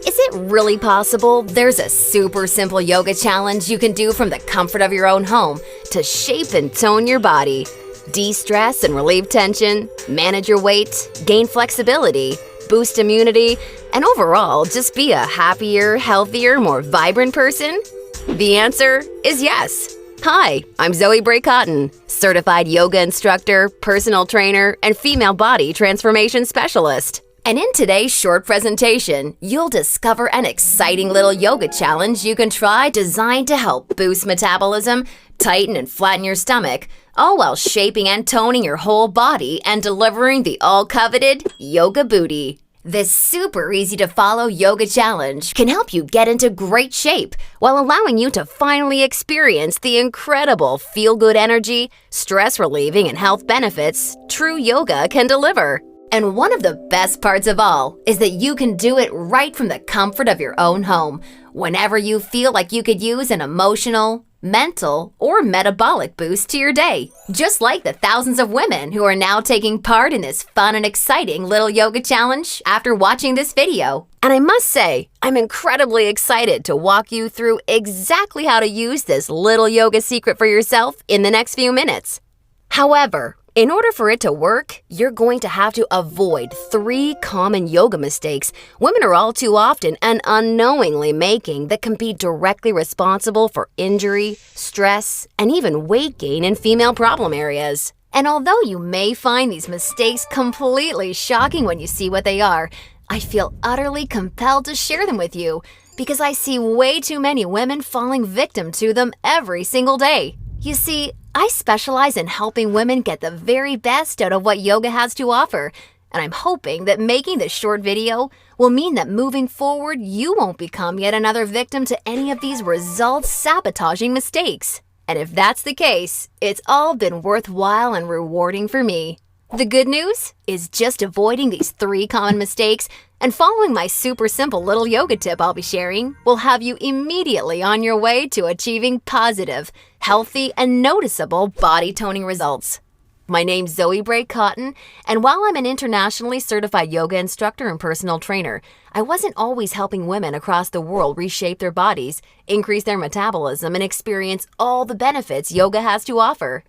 Is it really possible there's a super simple yoga challenge you can do from the comfort of your own home to shape and tone your body, de-stress and relieve tension, manage your weight, gain flexibility, boost immunity, and overall just be a happier, healthier, more vibrant person? The answer is yes. Hi, I'm Zoe Bray Cotton, certified yoga instructor, personal trainer, and female body transformation specialist. And in today's short presentation, you'll discover an exciting little yoga challenge you can try designed to help boost metabolism, tighten and flatten your stomach, all while shaping and toning your whole body and delivering the all-coveted yoga booty. This super easy-to-follow yoga challenge can help you get into great shape while allowing you to finally experience the incredible feel-good energy, stress-relieving, and health benefits true yoga can deliver. And one of the best parts of all is that you can do it right from the comfort of your own home, whenever you feel like you could use an emotional, mental, or metabolic boost to your day. Just like the thousands of women who are now taking part in this fun and exciting little yoga challenge after watching this video. And I must say, I'm incredibly excited to walk you through exactly how to use this little yoga secret for yourself in the next few minutes. However, in order for it to work, you're going to have to avoid 3 common yoga mistakes women are all too often and unknowingly making that can be directly responsible for injury, stress, and even weight gain in female problem areas. And although you may find these mistakes completely shocking when you see what they are, I feel utterly compelled to share them with you because I see way too many women falling victim to them every single day. You see, I specialize in helping women get the very best out of what yoga has to offer, and I'm hoping that making this short video will mean that moving forward, you won't become yet another victim to any of these results-sabotaging mistakes. And if that's the case, it's all been worthwhile and rewarding for me. The good news is just avoiding these 3 common mistakes and following my super simple little yoga tip I'll be sharing will have you immediately on your way to achieving positive, healthy, and noticeable body toning results. My name's Zoe Bray Cotton, and while I'm an internationally certified yoga instructor and personal trainer, I wasn't always helping women across the world reshape their bodies, increase their metabolism, and experience all the benefits yoga has to offer.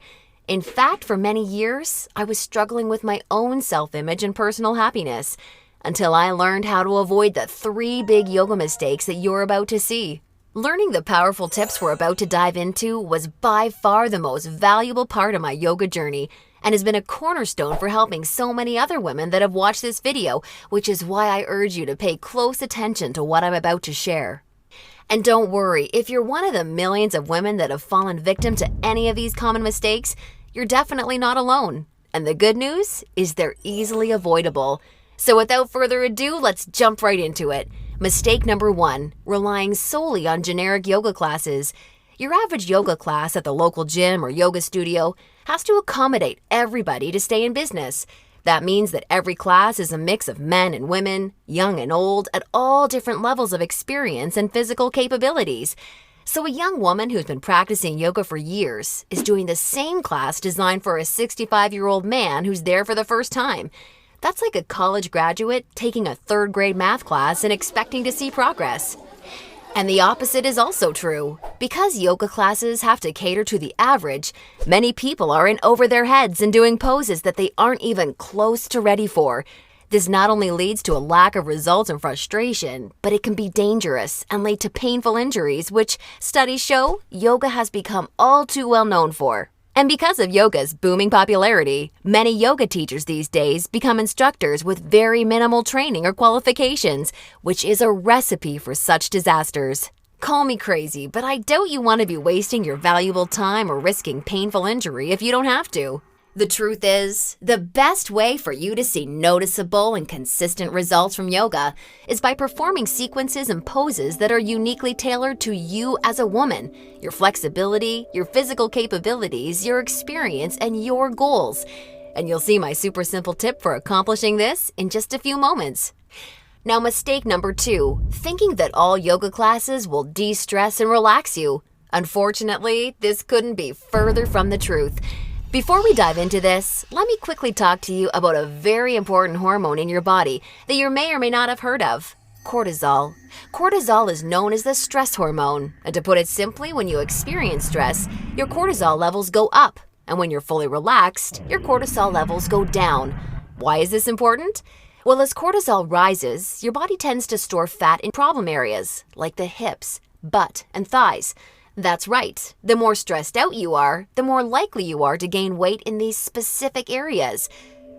In fact, for many years, I was struggling with my own self-image and personal happiness until I learned how to avoid the 3 big yoga mistakes that you're about to see. Learning the powerful tips we're about to dive into was by far the most valuable part of my yoga journey and has been a cornerstone for helping so many other women that have watched this video, which is why I urge you to pay close attention to what I'm about to share. And don't worry, if you're one of the millions of women that have fallen victim to any of these common mistakes, you're definitely not alone. And the good news is they're easily avoidable. So without further ado, let's jump right into it. Mistake number 1, relying solely on generic yoga classes. Your average yoga class at the local gym or yoga studio has to accommodate everybody to stay in business. That means that every class is a mix of men and women, young and old, at all different levels of experience and physical capabilities. So a young woman who's been practicing yoga for years is doing the same class designed for a 65-year-old man who's there for the first time. That's like a college graduate taking a 3rd grade math class and expecting to see progress. And the opposite is also true. Because yoga classes have to cater to the average, many people are in over their heads and doing poses that they aren't even close to ready for. This not only leads to a lack of results and frustration, but it can be dangerous and lead to painful injuries, which studies show yoga has become all too well known for. And because of yoga's booming popularity, many yoga teachers these days become instructors with very minimal training or qualifications, which is a recipe for such disasters. Call me crazy, but I doubt you want to be wasting your valuable time or risking painful injury if you don't have to. The truth is, the best way for you to see noticeable and consistent results from yoga is by performing sequences and poses that are uniquely tailored to you as a woman, your flexibility, your physical capabilities, your experience, and your goals. And you'll see my super simple tip for accomplishing this in just a few moments. Now, mistake number 2, thinking that all yoga classes will de-stress and relax you. Unfortunately, this couldn't be further from the truth. Before we dive into this, let me quickly talk to you about a very important hormone in your body that you may or may not have heard of. Cortisol. Cortisol is known as the stress hormone, and to put it simply, when you experience stress, your cortisol levels go up, and when you're fully relaxed, your cortisol levels go down. Why is this important? Well, as cortisol rises, your body tends to store fat in problem areas, like the hips, butt, and thighs. That's right, the more stressed out you are, the more likely you are to gain weight in these specific areas.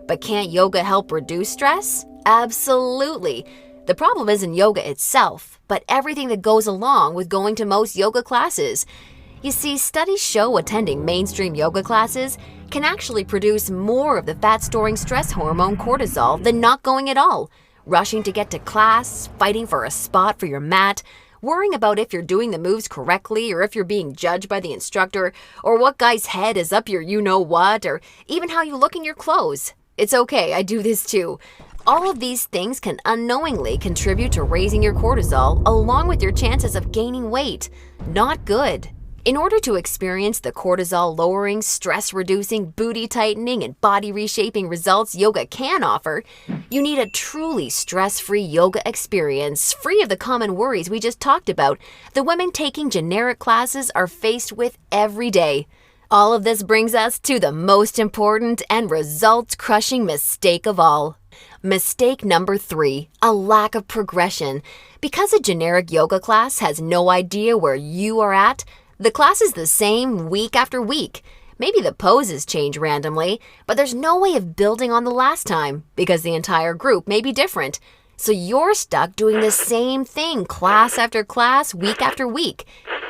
But can't yoga help reduce stress? Absolutely. The problem isn't yoga itself, but everything that goes along with going to most yoga classes. You see, studies show attending mainstream yoga classes can actually produce more of the fat-storing stress hormone cortisol than not going at all. Rushing to get to class, fighting for a spot for your mat, worrying about if you're doing the moves correctly or if you're being judged by the instructor, or what guy's head is up your you-know-what, or even how you look in your clothes. It's okay, I do this too. All of these things can unknowingly contribute to raising your cortisol along with your chances of gaining weight. Not good. In order to experience the cortisol-lowering, stress-reducing, booty-tightening, and body-reshaping results yoga can offer, you need a truly stress-free yoga experience, free of the common worries we just talked about the women taking generic classes are faced with every day. All of this brings us to the most important and results-crushing mistake of all. Mistake number 3, a lack of progression. Because a generic yoga class has no idea where you are at, the class is the same week after week. Maybe the poses change randomly, but there's no way of building on the last time because the entire group may be different. So you're stuck doing the same thing class after class, week after week.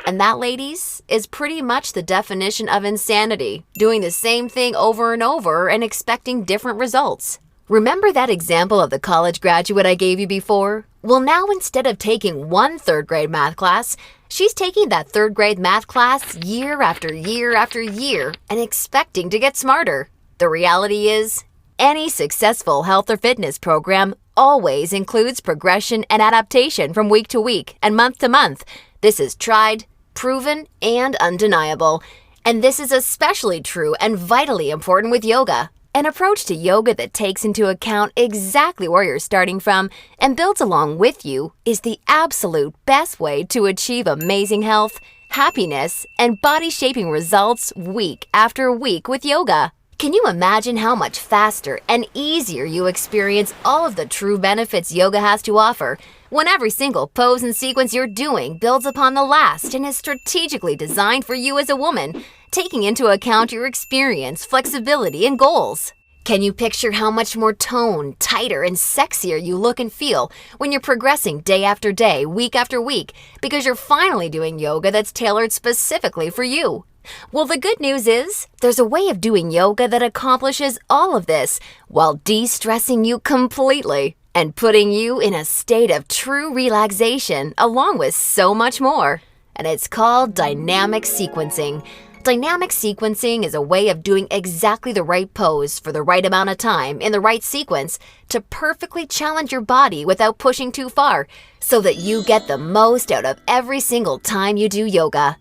And that, ladies, is pretty much the definition of insanity, doing the same thing over and over and expecting different results. Remember that example of the college graduate I gave you before? Well, now instead of taking one third-grade math class, she's taking that third-grade math class year after year after year and expecting to get smarter. The reality is, any successful health or fitness program always includes progression and adaptation from week to week and month to month. This is tried, proven, and undeniable. And this is especially true and vitally important with yoga. An approach to yoga that takes into account exactly where you're starting from and builds along with you is the absolute best way to achieve amazing health, happiness, and body-shaping results week after week with yoga. Can you imagine how much faster and easier you experience all of the true benefits yoga has to offer when every single pose and sequence you're doing builds upon the last and is strategically designed for you as a woman, taking into account your experience, flexibility, and goals? Can you picture how much more toned, tighter, and sexier you look and feel when you're progressing day after day, week after week, because you're finally doing yoga that's tailored specifically for you? Well, the good news is, there's a way of doing yoga that accomplishes all of this while de-stressing you completely and putting you in a state of true relaxation along with so much more. And it's called dynamic sequencing. Dynamic sequencing is a way of doing exactly the right pose for the right amount of time in the right sequence to perfectly challenge your body without pushing too far so that you get the most out of every single time you do yoga.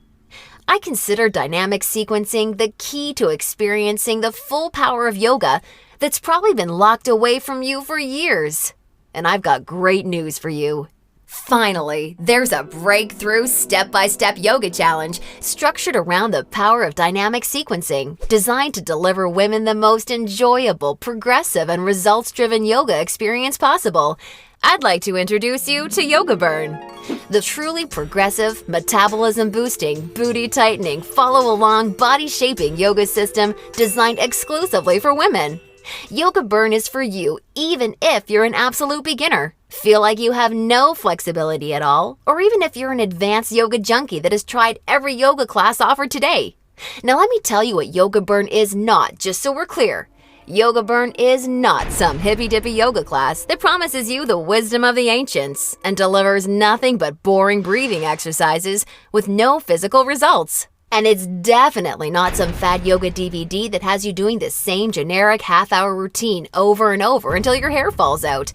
I consider dynamic sequencing the key to experiencing the full power of yoga that's probably been locked away from you for years. And I've got great news for you. Finally, there's a breakthrough step-by-step yoga challenge structured around the power of dynamic sequencing, designed to deliver women the most enjoyable, progressive, and results-driven yoga experience possible. I'd like to introduce you to Yoga Burn, the truly progressive, metabolism-boosting, booty-tightening, follow-along, body-shaping yoga system designed exclusively for women. Yoga Burn is for you even if you're an absolute beginner, feel like you have no flexibility at all, or even if you're an advanced yoga junkie that has tried every yoga class offered today. Now let me tell you what Yoga Burn is not, just so we're clear. Yoga Burn is not some hippy-dippy yoga class that promises you the wisdom of the ancients and delivers nothing but boring breathing exercises with no physical results. And it's definitely not some fad yoga DVD that has you doing the same generic half-hour routine over and over until your hair falls out.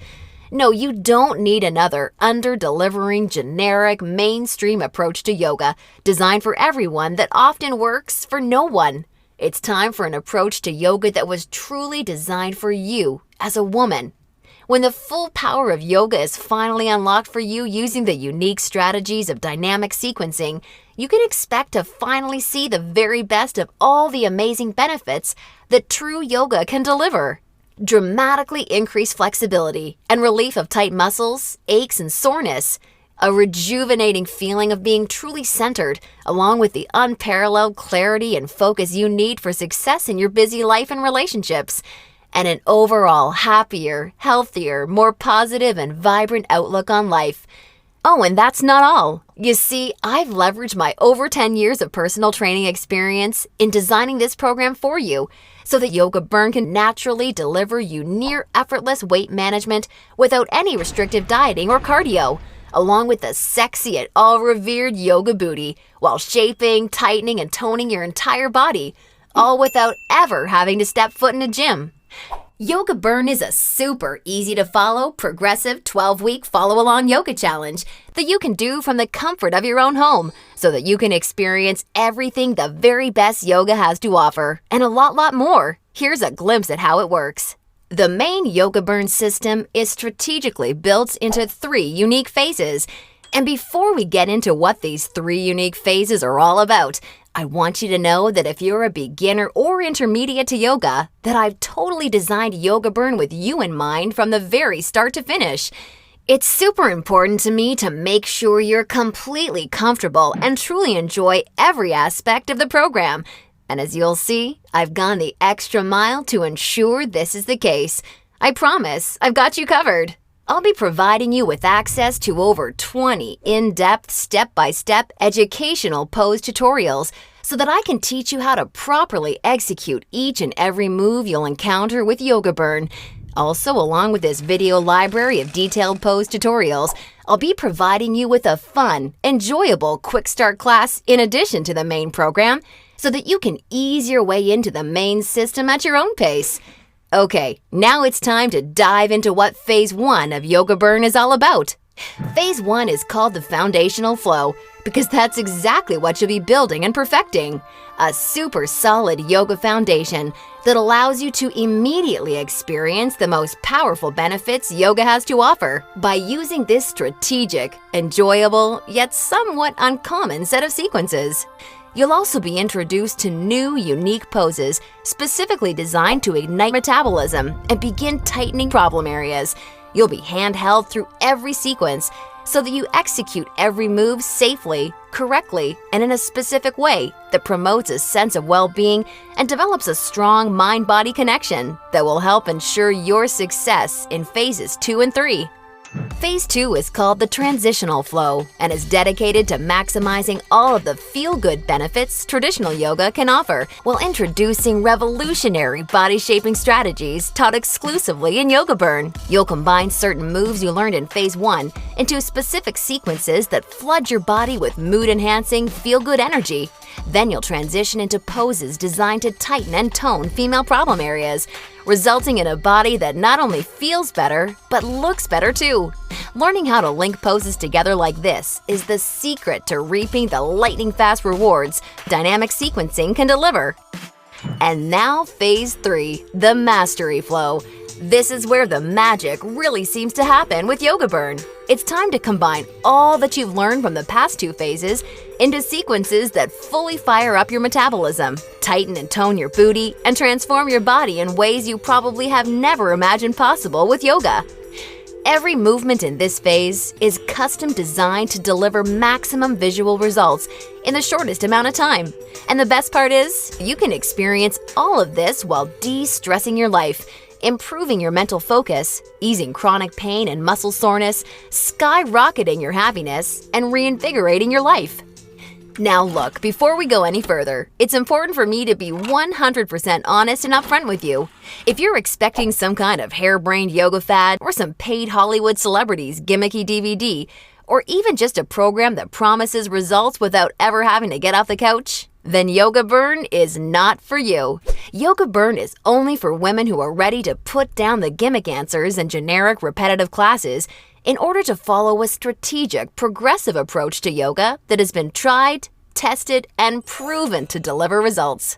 No, you don't need another under-delivering, generic, mainstream approach to yoga designed for everyone that often works for no one. It's time for an approach to yoga that was truly designed for you as a woman. When the full power of yoga is finally unlocked for you using the unique strategies of dynamic sequencing, you can expect to finally see the very best of all the amazing benefits that true yoga can deliver. Dramatically increased flexibility and relief of tight muscles, aches, and soreness. A rejuvenating feeling of being truly centered, along with the unparalleled clarity and focus you need for success in your busy life and relationships. And an overall happier, healthier, more positive, and vibrant outlook on life. Oh, and that's not all. You see, I've leveraged my over 10 years of personal training experience in designing this program for you so that Yoga Burn can naturally deliver you near effortless weight management without any restrictive dieting or cardio, along with the sexy and all-revered yoga booty while shaping, tightening, and toning your entire body, all without ever having to step foot in a gym. Yoga Burn is a super easy-to-follow, progressive 12-week follow-along yoga challenge that you can do from the comfort of your own home so that you can experience everything the very best yoga has to offer and a lot more. Here's a glimpse at how it works. The main Yoga Burn system is strategically built into 3 unique phases. And before we get into what these 3 unique phases are all about, I want you to know that if you're a beginner or intermediate to yoga, that I've totally designed Yoga Burn with you in mind from the very start to finish. It's super important to me to make sure you're completely comfortable and truly enjoy every aspect of the program. And as you'll see, I've gone the extra mile to ensure this is the case. I promise, I've got you covered. I'll be providing you with access to over 20 in-depth, step-by-step educational pose tutorials so that I can teach you how to properly execute each and every move you'll encounter with Yoga Burn. Also, along with this video library of detailed pose tutorials, I'll be providing you with a fun, enjoyable quick start class in addition to the main program so that you can ease your way into the main system at your own pace. Okay, now it's time to dive into what Phase 1 of Yoga Burn is all about. Phase 1 is called the foundational flow because that's exactly what you'll be building and perfecting. A super solid yoga foundation that allows you to immediately experience the most powerful benefits yoga has to offer by using this strategic, enjoyable, yet somewhat uncommon set of sequences. You'll also be introduced to new, unique poses specifically designed to ignite metabolism and begin tightening problem areas. You'll be handheld through every sequence so that you execute every move safely, correctly, and in a specific way that promotes a sense of well-being and develops a strong mind-body connection that will help ensure your success in phases 2 and 3. Phase 2 is called the transitional flow and is dedicated to maximizing all of the feel-good benefits traditional yoga can offer while introducing revolutionary body-shaping strategies taught exclusively in Yoga Burn. You'll combine certain moves you learned in Phase 1 into specific sequences that flood your body with mood-enhancing, feel-good energy. Then you'll transition into poses designed to tighten and tone female problem areas, resulting in a body that not only feels better, but looks better too. Learning how to link poses together like this is the secret to reaping the lightning-fast rewards dynamic sequencing can deliver. And now Phase 3, the mastery flow. This is where the magic really seems to happen with Yoga Burn. It's time to combine all that you've learned from the past 2 phases into sequences that fully fire up your metabolism, tighten and tone your booty, and transform your body in ways you probably have never imagined possible with yoga. Every movement in this phase is custom designed to deliver maximum visual results in the shortest amount of time. And the best part is, you can experience all of this while de-stressing your life, improving your mental focus, easing chronic pain and muscle soreness, skyrocketing your happiness, and reinvigorating your life. Now look, before we go any further, it's important for me to be 100% honest and upfront with you. If you're expecting some kind of harebrained yoga fad or some paid Hollywood celebrities gimmicky DVD, or even just a program that promises results without ever having to get off the couch, then Yoga Burn is not for you. Yoga Burn is only for women who are ready to put down the gimmick answers and generic repetitive classes in order to follow a strategic, progressive approach to yoga that has been tried, tested, and proven to deliver results.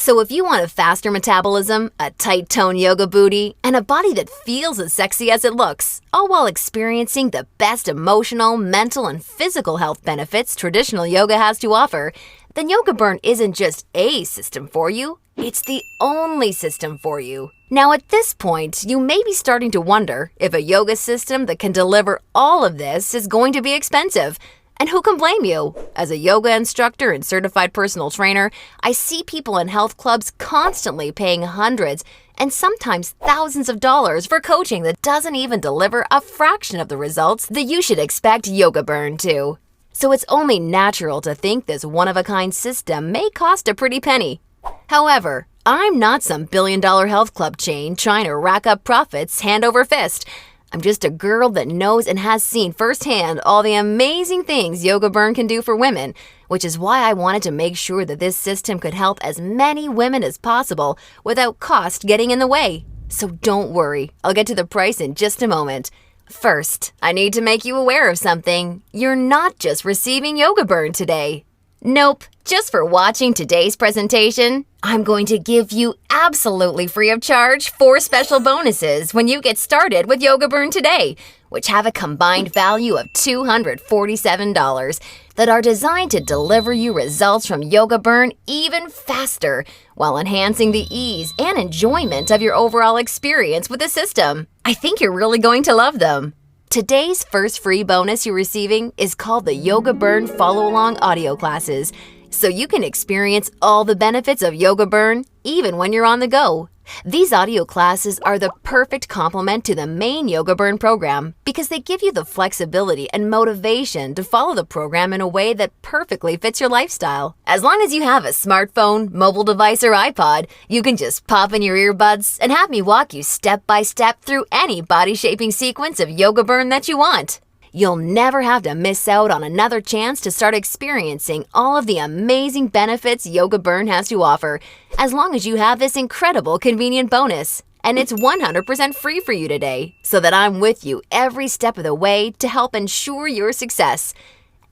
So if you want a faster metabolism, a tight tone yoga booty, and a body that feels as sexy as it looks, all while experiencing the best emotional, mental, and physical health benefits traditional yoga has to offer, then Yoga Burn isn't just a system for you, it's the only system for you. Now at this point, you may be starting to wonder if a yoga system that can deliver all of this is going to be expensive. And who can blame you? As a yoga instructor and certified personal trainer, I see people in health clubs constantly paying hundreds and sometimes thousands of dollars for coaching that doesn't even deliver a fraction of the results that you should expect Yoga Burn to. So it's only natural to think this one-of-a-kind system may cost a pretty penny. However, I'm not some billion-dollar health club chain trying to rack up profits hand over fist. I'm just a girl that knows and has seen firsthand all the amazing things Yoga Burn can do for women, which is why I wanted to make sure that this system could help as many women as possible without cost getting in the way. So don't worry, I'll get to the price in just a moment. First, I need to make you aware of something. You're not just receiving Yoga Burn today. Nope, just for watching today's presentation, I'm going to give you absolutely free of charge 4 special bonuses when you get started with Yoga Burn today, which have a combined value of $247 that are designed to deliver you results from Yoga Burn even faster while enhancing the ease and enjoyment of your overall experience with the system. I think you're really going to love them. Today's first free bonus you're receiving is called the Yoga Burn Follow-Along Audio Classes, so you can experience all the benefits of Yoga Burn even when you're on the go. These audio classes are the perfect complement to the main Yoga Burn program because they give you the flexibility and motivation to follow the program in a way that perfectly fits your lifestyle. As long as you have a smartphone, mobile device, or iPod, you can just pop in your earbuds and have me walk you step by step through any body-shaping sequence of Yoga Burn that you want. You'll never have to miss out on another chance to start experiencing all of the amazing benefits Yoga Burn has to offer, as long as you have this incredible convenient bonus. And it's 100% free for you today, so that I'm with you every step of the way to help ensure your success.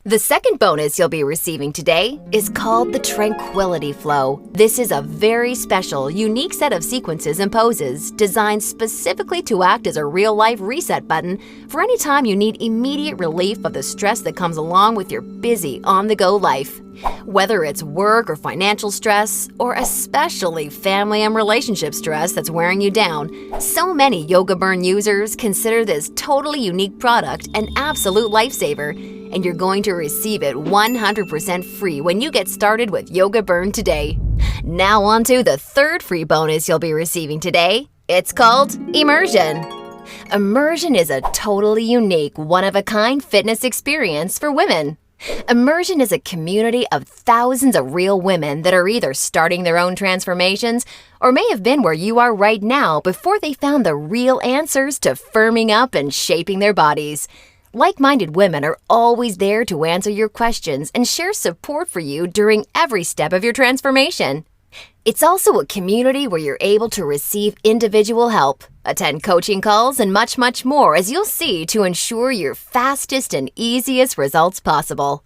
The second bonus you'll be receiving today is called the Tranquility Flow. This is a very special, unique set of sequences and poses designed specifically to act as a real-life reset button for any time you need immediate relief of the stress that comes along with your busy, on-the-go life. Whether it's work or financial stress, or especially family and relationship stress that's wearing you down, so many Yoga Burn users consider this totally unique product an absolute lifesaver, and you're going to receive it 100% free when you get started with Yoga Burn today. Now on to the third free bonus you'll be receiving today. It's called Immersion. Immersion is a totally unique, one-of-a-kind fitness experience for women. Immersion is a community of thousands of real women that are either starting their own transformations or may have been where you are right now before they found the real answers to firming up and shaping their bodies. Like-minded women are always there to answer your questions and share support for you during every step of your transformation. It's also a community where you're able to receive individual help, attend coaching calls, and much, much more, as you'll see, to ensure your fastest and easiest results possible.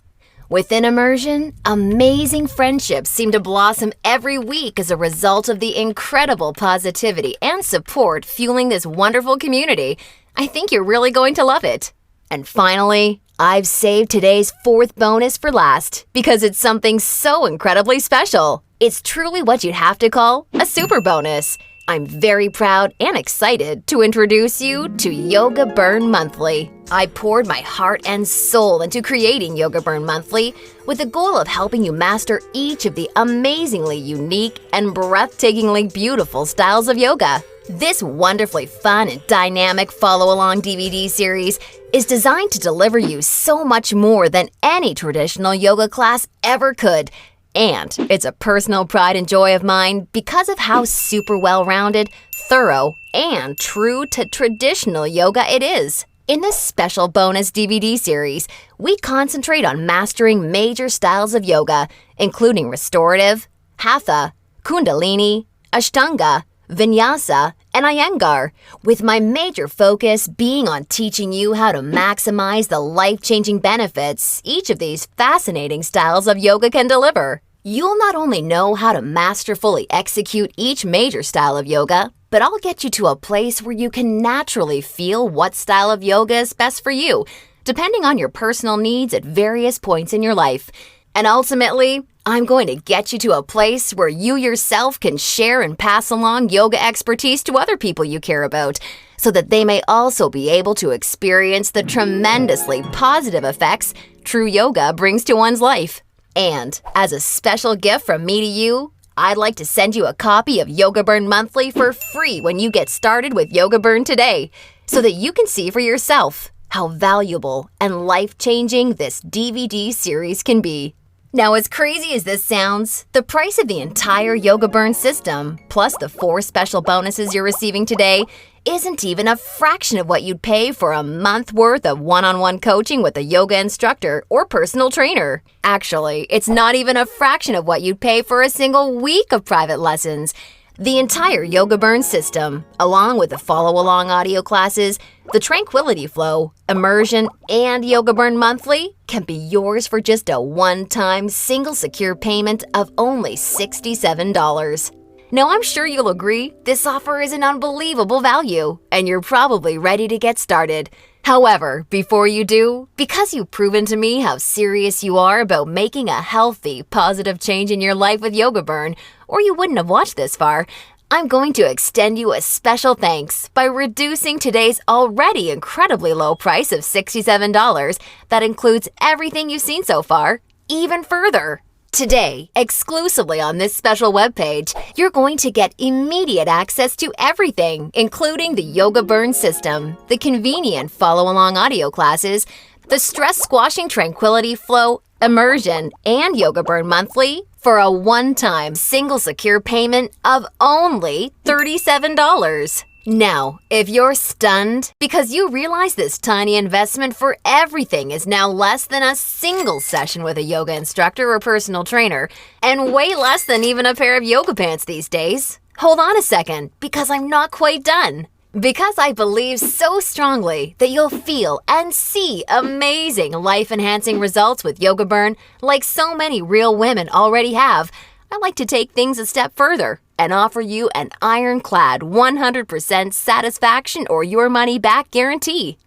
Within Immersion, amazing friendships seem to blossom every week as a result of the incredible positivity and support fueling this wonderful community. I think you're really going to love it. And finally, I've saved today's fourth bonus for last because it's something so incredibly special. It's truly what you'd have to call a super bonus. I'm very proud and excited to introduce you to Yoga Burn Monthly. I poured my heart and soul into creating Yoga Burn Monthly with the goal of helping you master each of the amazingly unique and breathtakingly beautiful styles of yoga. This wonderfully fun and dynamic follow-along DVD series is designed to deliver you so much more than any traditional yoga class ever could. And it's a personal pride and joy of mine because of how super well-rounded, thorough, and true to traditional yoga it is. In this special bonus DVD series, we concentrate on mastering major styles of yoga, including restorative, hatha, kundalini, ashtanga, vinyasa, and iyengar, with my major focus being on teaching you how to maximize the life-changing benefits each of these fascinating styles of yoga can deliver. You'll not only know how to masterfully execute each major style of yoga, but I'll get you to a place where you can naturally feel what style of yoga is best for you, depending on your personal needs at various points in your life. And ultimately, I'm going to get you to a place where you yourself can share and pass along yoga expertise to other people you care about, so that they may also be able to experience the tremendously positive effects true yoga brings to one's life. And as a special gift from me to you, I'd like to send you a copy of Yoga Burn Monthly for free when you get started with Yoga Burn today, so that you can see for yourself how valuable and life-changing this DVD series can be. Now, as crazy as this sounds, the price of the entire Yoga Burn system, plus the 4 special bonuses you're receiving today, isn't even a fraction of what you'd pay for a month worth of one-on-one coaching with a yoga instructor or personal trainer. Actually, it's not even a fraction of what you'd pay for a single week of private lessons. The entire Yoga Burn system, along with the follow-along audio classes, the Tranquility Flow, Immersion, and Yoga Burn Monthly, can be yours for just a one-time single secure payment of only $67. Now, I'm sure you'll agree this offer is an unbelievable value, and you're probably ready to get started. However, before you do, because you've proven to me how serious you are about making a healthy, positive change in your life with Yoga Burn, or you wouldn't have watched this far, I'm going to extend you a special thanks by reducing today's already incredibly low price of $67 that includes everything you've seen so far, even further. Today, exclusively on this special webpage, you're going to get immediate access to everything, including the Yoga Burn system, the convenient follow-along audio classes, the stress-squashing Tranquility Flow, Immersion, and Yoga Burn Monthly for a one-time single secure payment of only $37. Now, if you're stunned because you realize this tiny investment for everything is now less than a single session with a yoga instructor or personal trainer, and way less than even a pair of yoga pants these days, hold on a second, because I'm not quite done. Because I believe so strongly that you'll feel and see amazing life-enhancing results with Yoga Burn like so many real women already have, I'd like to take things a step further and offer you an ironclad 100% satisfaction or your money back guarantee.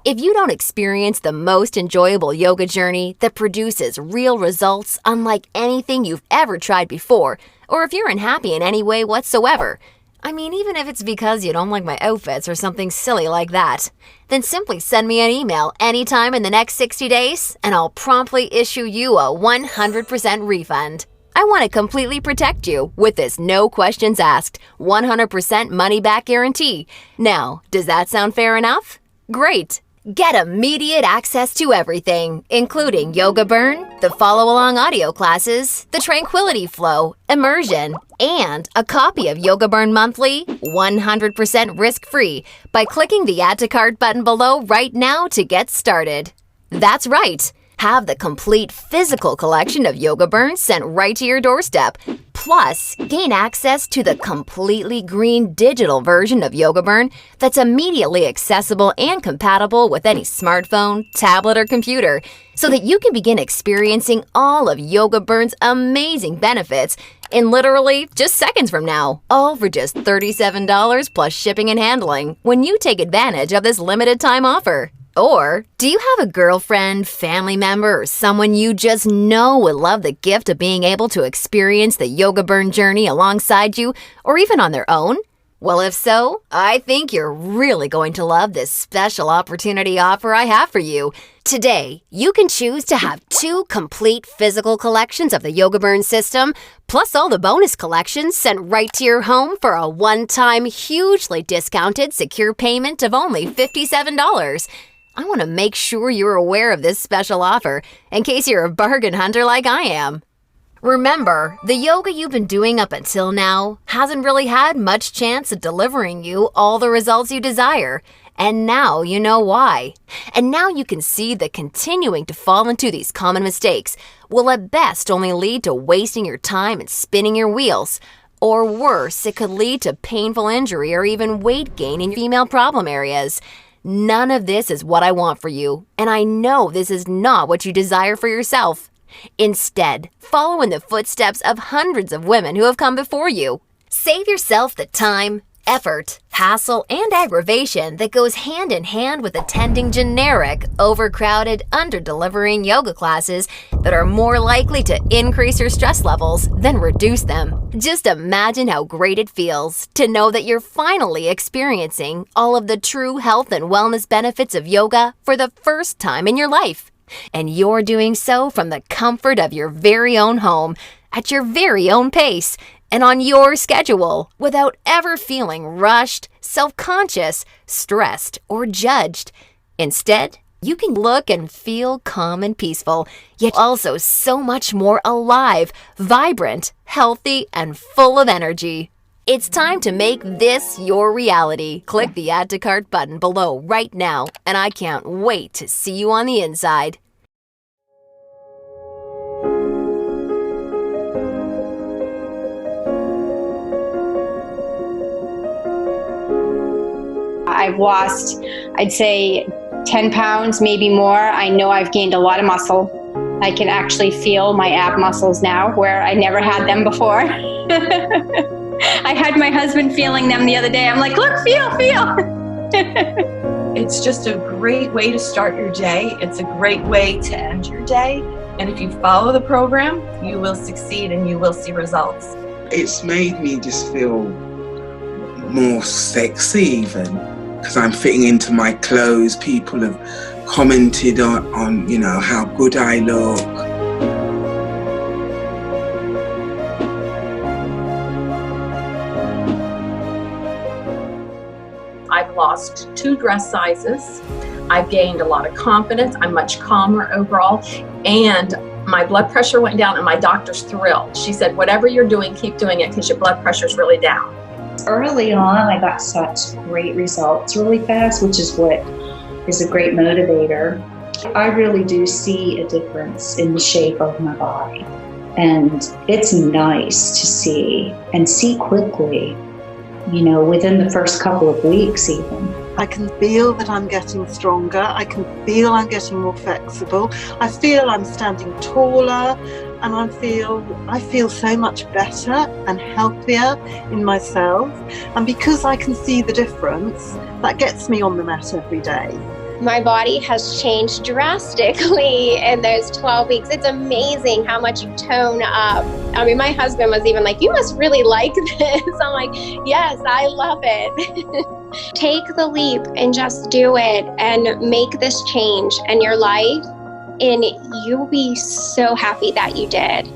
If you don't experience the most enjoyable yoga journey that produces real results unlike anything you've ever tried before, or if you're unhappy in any way whatsoever, I mean, even if it's because you don't like my outfits or something silly like that, then simply send me an email anytime in the next 60 days and I'll promptly issue you a 100% refund. I want to completely protect you with this no questions asked, 100% money back guarantee. Now, does that sound fair enough? Great! Get immediate access to everything, including Yoga Burn, the follow-along audio classes, the Tranquility Flow, Immersion, and a copy of Yoga Burn Monthly, 100% risk-free, by clicking the Add to Cart button below right now to get started. That's right! Have the complete physical collection of Yoga Burn sent right to your doorstep. Plus, gain access to the completely green digital version of Yoga Burn that's immediately accessible and compatible with any smartphone, tablet, or computer, so that you can begin experiencing all of Yoga Burn's amazing benefits in literally just seconds from now, all for just $37 plus shipping and handling when you take advantage of this limited time offer. Or, do you have a girlfriend, family member, or someone you just know would love the gift of being able to experience the Yoga Burn journey alongside you, or even on their own? Well, if so, I think you're really going to love this special opportunity offer I have for you. Today, you can choose to have 2 complete physical collections of the Yoga Burn system, plus all the bonus collections sent right to your home for a one-time, hugely discounted secure payment of only $57. I want to make sure you're aware of this special offer in case you're a bargain hunter like I am. Remember, the yoga you've been doing up until now hasn't really had much chance of delivering you all the results you desire, and now you know why. And now you can see that continuing to fall into these common mistakes will at best only lead to wasting your time and spinning your wheels. Or worse, it could lead to painful injury or even weight gain in your female problem areas. None of this is what I want for you, and I know this is not what you desire for yourself. Instead, follow in the footsteps of hundreds of women who have come before you. Save yourself the time, effort, hassle, and aggravation that goes hand in hand with attending generic, overcrowded, under-delivering yoga classes that are more likely to increase your stress levels than reduce them. Just imagine how great it feels to know that you're finally experiencing all of the true health and wellness benefits of yoga for the first time in your life. And you're doing so from the comfort of your very own home, at your very own pace, and on your schedule, without ever feeling rushed, self-conscious, stressed, or judged. Instead, you can look and feel calm and peaceful, yet also so much more alive, vibrant, healthy, and full of energy. It's time to make this your reality. Click the Add to Cart button below right now, and I can't wait to see you on the inside. I've lost, I'd say, 10 pounds, maybe more. I know I've gained a lot of muscle. I can actually feel my ab muscles now where I never had them before. I had my husband feeling them the other day. I'm like, look, feel. It's just a great way to start your day. It's a great way to end your day. And if you follow the program, you will succeed and you will see results. It's made me just feel more sexy even, because I'm fitting into my clothes. People have commented on you know, how good I look. I've lost 2 dress sizes. I've gained a lot of confidence. I'm much calmer overall. And my blood pressure went down and my doctor's thrilled. She said, whatever you're doing, keep doing it because your blood pressure's really down. Early on, I got such great results really fast, which is what is a great motivator. I really do see a difference in the shape of my body. And it's nice to see, and see quickly, you know, within the first couple of weeks even. I can feel that I'm getting stronger. I can feel I'm getting more flexible. I feel I'm standing taller, and I feel so much better and healthier in myself. And because I can see the difference, that gets me on the mat every day. My body has changed drastically in those 12 weeks. It's amazing how much you tone up. I mean, my husband was even like, you must really like this. I'm like, yes, I love it. Take the leap and just do it and make this change in your life, and you'll be so happy that you did.